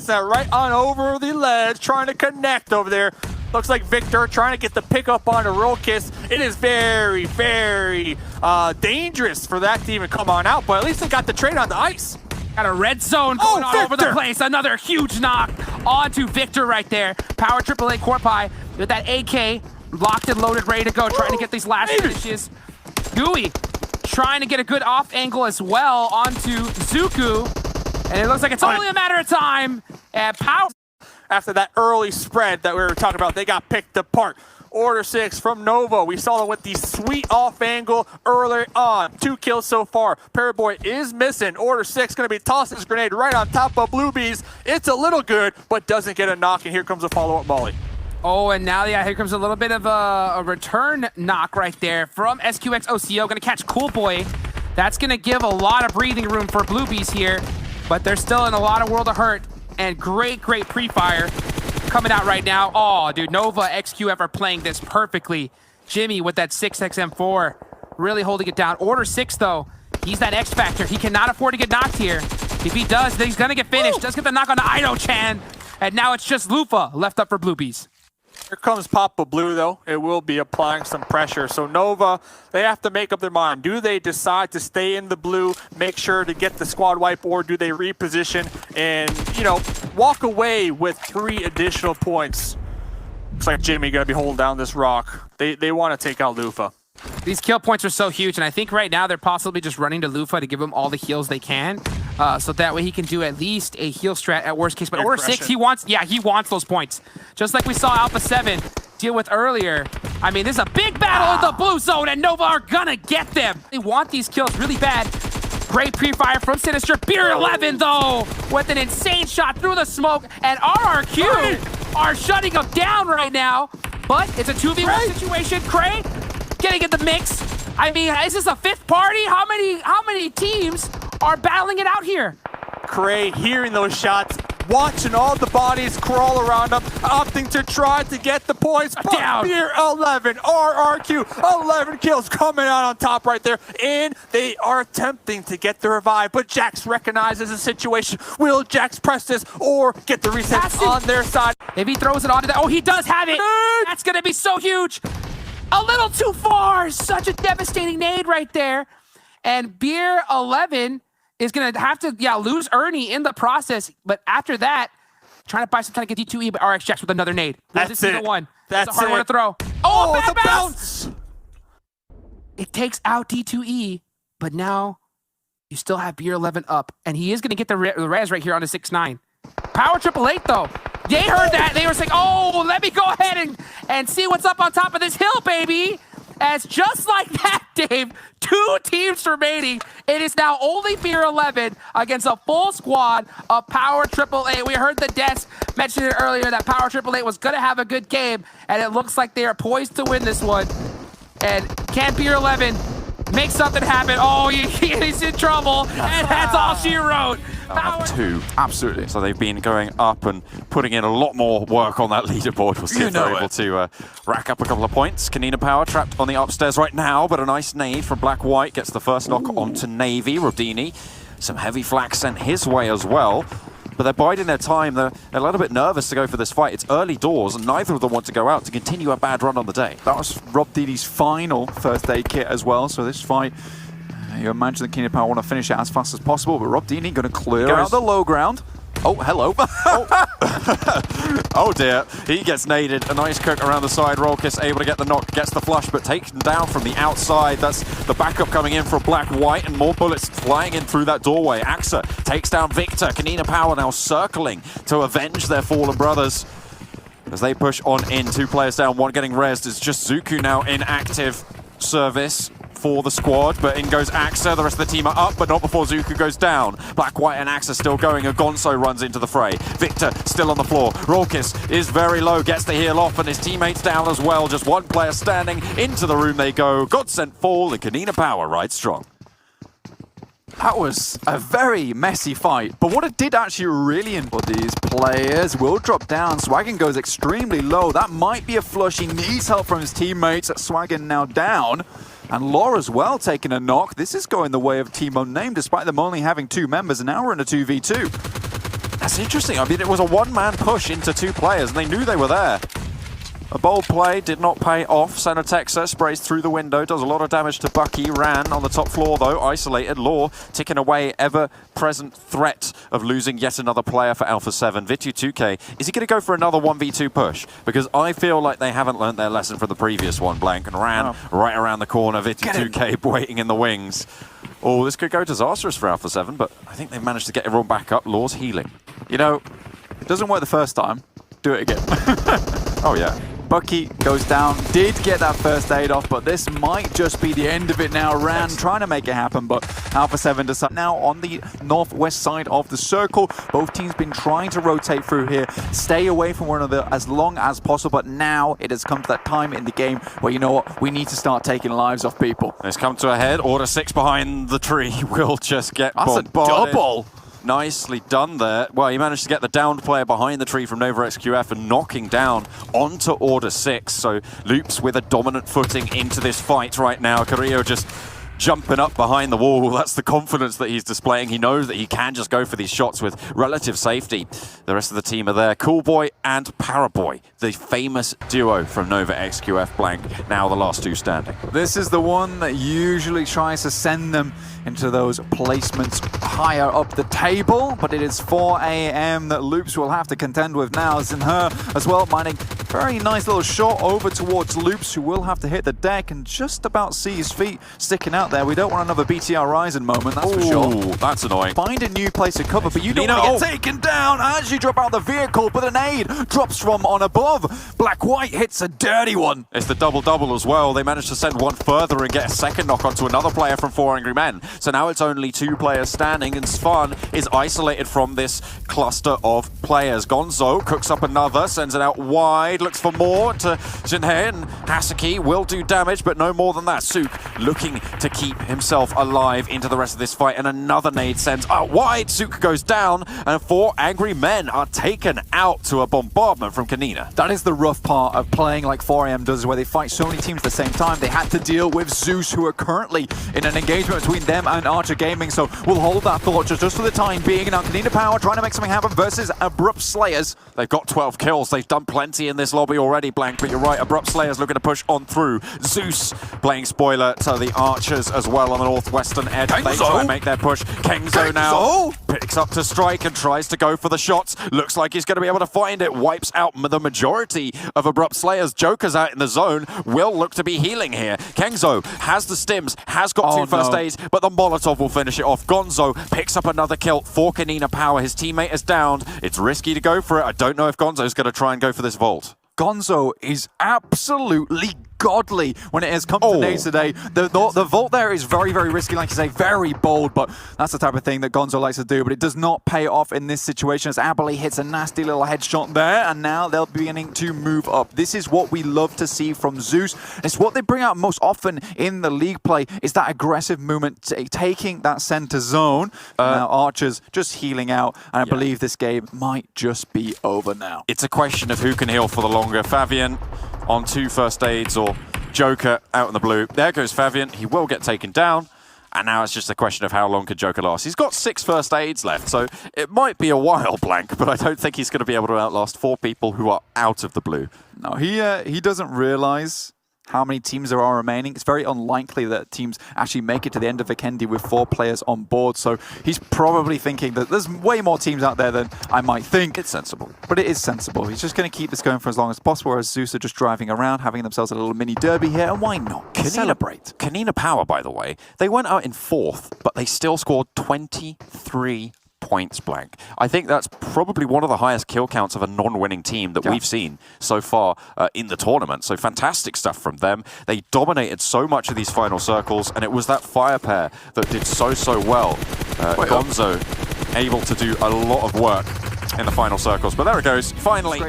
that right on over the ledge, trying to connect over there. Looks like Victor trying to get the pickup on a roll kiss. It is very, very dangerous for that to even come on out, but at least they got the trade on the ice. Got a red zone going on over the place. Another huge knock onto Victor right there. Power AAA Corpie with that AK locked and loaded, ready to go, trying to get these last finishes. Gooey trying to get a good off angle as well onto Zuku. And it looks like it's only a matter of time. And Power... After that early spread that we were talking about, they got picked apart. Order 6 from Nova. We saw them with the sweet off angle earlier on. 2 kills so far. Paraboy is missing. Order 6 going to be tossing his grenade right on top of Bluebees. It's a little good, but doesn't get a knock. And here comes a follow-up volley. Oh, and now, yeah, here comes a little bit of a return knock right there from SQX OCO. Going to catch Cool Boy. That's going to give a lot of breathing room for Bluebees here, but they're still in a lot of world of hurt. And great pre-fire coming out right now. Oh, dude, Nova, XQF are playing this perfectly. Jimmy with that 6XM4 really holding it down. Order 6, though, he's that X factor. He cannot afford to get knocked here. If he does, then he's going to get finished. Does get the knock on the Ido-chan. And now it's just Lufa left up for Bluebees. Here comes Papa Blue, though. It will be applying some pressure. So Nova, they have to make up their mind. Do they decide to stay in the blue, make sure to get the squad wipe, or do they reposition and, you know, walk away with 3 additional points? Looks like Jimmy going to be holding down this rock. They want to take out Lufa. These kill points are so huge, and I think right now they're possibly just running to Lufa to give him all the heals they can, so that way he can do at least a heal strat at worst case. But Order 6, he wants those points. Just like we saw Alpha 7 deal with earlier. I mean, this is a big battle in the blue zone, and Nova are gonna get them. They want these kills really bad. Great pre-fire from Sinister. Beer 11, though, with an insane shot through the smoke, and RRQ are shutting them down right now. But it's a 2v1 situation. Cray getting in the mix. I mean, is this a 5th party? How many teams are battling it out here? Cray hearing those shots, watching all the bodies crawl around him, opting to try to get the points. Down. Beer 11, RRQ, 11 kills coming out on top right there. And they are attempting to get the revive, but Jax recognizes the situation. Will Jax press this or get the reset on their side? If he throws it onto that, oh, he does have it. That's gonna be so huge. A little too far. Such a devastating nade right there. And Beer 11 is going to have to, lose Ernie in the process. But after that, trying to buy some time to get D2E, but RX Jax with another nade. That's it. That's a hard one to throw. Oh, it's bad a bounce! It takes out D2E, but now you still have Beer 11 up. And he is going to get the res right here on the 6-9. Power 888, though. They heard that. They were saying, oh, let me go ahead and see what's up on top of this hill, baby. As just like that, Dave, 2 teams remaining. It is now only Beer 11 against a full squad of Power 888. We heard the desk mention it earlier that Power 888 was going to have a good game, and it looks like they are poised to win this one. And can Beer 11 make something happen? Oh, he's in trouble, and that's all she wrote. Have 2, absolutely. So they've been going up and putting in a lot more work on that leaderboard. We'll see if they're able to rack up a couple of points. Kanina Power trapped on the upstairs right now, but a nice nade from Black White gets the first knock onto Navy. Rodini, some heavy flak sent his way as well. But they're biding their time. They're a little bit nervous to go for this fight. It's early doors, and neither of them want to go out to continue a bad run on the day. That was Rob Dini's final first aid kit as well, so this fight, you imagine the Kanina Power want to finish it as fast as possible, but Rob Dini going to clear out the low ground. Oh, hello. Oh dear, he gets naded. A nice cook around the side. Rollkiss able to get the knock, gets the flush, but taken down from the outside. That's the backup coming in from Black White, and more bullets flying in through that doorway. Axa takes down Victor. Kanina Power now circling to avenge their fallen brothers as they push on in. 2 players down, 1 getting rezzed. It's just Zuku now in active service for the squad, but in goes Axa. The rest of the team are up, but not before Zuku goes down. Black, White, and Axa still going. Agonso runs into the fray. Victor still on the floor. Rollkiss is very low, gets the heal off, and his teammates down as well. Just 1 player standing. Into the room they go. Godsent fall, and Kanina Power rides strong. That was a very messy fight, but what it did actually really for these players will drop down. Swaggin goes extremely low. That might be a flush. He needs help from his teammates. Swaggin now down. And Law as well taking a knock. This is going the way of Team Unnamed, despite them only having 2 members, and now we're in a 2v2. That's interesting. I mean, it was a one-man push into 2 players, and they knew they were there. A bold play did not pay off. Center Texas sprays through the window, does a lot of damage to Bucky. Ran on the top floor, though, isolated. Law ticking away, ever-present threat of losing yet another player for Alpha 7. Vitu2K, is he going to go for another 1v2 push? Because I feel like they haven't learned their lesson from the previous one, Blank, and ran right around the corner. Vitu2K waiting in the wings. Oh, this could go disastrous for Alpha 7, but I think they've managed to get everyone back up. Law's healing. You know, it doesn't work the first time. Do it again. Oh, yeah. Bucky goes down, did get that first aid off, but this might just be the end of it now. Ran trying to make it happen, but Alpha 7 decide now on the northwest side of the circle. Both teams been trying to rotate through here, stay away from one another as long as possible, but now it has come to that time in the game where, you know what, we need to start taking lives off people. It's come to a head. Order 6 behind the tree will just get That's bombarded. a double! Nicely done there. Well, he managed to get the downed player behind the tree from Nova XQF and knocking down onto Order 6. So Loops with a dominant footing into this fight right now. Carrillo just jumping up behind the wall. That's the confidence that he's displaying. He knows that he can just go for these shots with relative safety. The rest of the team are there. Coolboy and Paraboy, the famous duo from Nova XQF. Blank, now the last 2 standing. This is the one that usually tries to send them into those placements higher up the table, but it is 4 AM that Loops will have to contend with now. Zinher as well, mining very nice little shot over towards Loops, who will have to hit the deck and just about see his feet sticking out there. We don't want another BTR Ryzen moment, that's for sure. That's annoying. Find a new place to cover, but you don't want to get taken down as you drop out the vehicle, but an aid drops from on above. Black-White hits a dirty one. It's the double-double as well. They managed to send one further and get a second knock onto another player from 4 Angry Men. So now it's only 2 players standing, and Svan is isolated from this cluster of players. Gonzo cooks up another, sends it out wide, looks for more to Jinhei, and Hasaki will do damage, but no more than that. Suk looking to keep himself alive into the rest of this fight, and another nade sends out wide. Suk goes down, and 4 Angry Men are taken out to a bombardment from Kanina. That is the rough part of playing like 4AM does, where they fight so many teams at the same time. They had to deal with Zeus, who are currently in an engagement between them and Archer Gaming, so we'll hold that thought just for the time being. Now Kanina Power trying to make something happen versus Abrupt Slayers. They've got 12 kills. They've done plenty in this lobby already, Blank, but you're right, Abrupt Slayers looking to push on through. Zeus playing spoiler to the Archers as well on the northwestern edge. They try and make their push. Kengzo now picks up to strike and tries to go for the shots. Looks like he's going to be able to find it. Wipes out the majority of Abrupt Slayers. Joker's out in the zone. Will look to be healing here. Kengzo has the stims, has got 2 first aids, but the Molotov will finish it off. Gonzo picks up another kill for Kanina Power. His teammate is downed. It's risky to go for it. I don't know if Gonzo's going to try and go for this vault. Gonzo is absolutely godly when it has come to nades today. The vault there is very, very risky, like you say, very bold, but that's the type of thing that Gonzo likes to do, but it does not pay off in this situation as Aberley hits a nasty little headshot there, and now they'll be beginning to move up. This is what we love to see from Zeus. It's what they bring out most often in the league play, is that aggressive movement, taking that center zone. Now Archer's just healing out, and I believe this game might just be over now. It's a question of who can heal for the longer. Fabian on 2 first aids, or Joker out in the blue. There goes Fabian. He will get taken down. And now it's just a question of how long can Joker last. He's got 6 first aids left, so it might be a while, Blank, but I don't think he's going to be able to outlast 4 people who are out of the blue. No, he doesn't realize how many teams there are remaining. It's very unlikely that teams actually make it to the end of Vikendi with 4 players on board, so he's probably thinking that there's way more teams out there than I might think. It's sensible. But it is sensible. He's just going to keep this going for as long as possible, whereas Zeus are just driving around, having themselves a little mini derby here, and why not? Celebrate. Kanina Power, by the way, they went out in 4th, but they still scored 23 points, Blank. I think that's probably one of the highest kill counts of a non-winning team that we've seen so far in the tournament. So fantastic stuff from them. They dominated so much of these final circles, and it was that fire pair that did so well. Gonzo able to do a lot of work in the final circles. But there it goes, finally.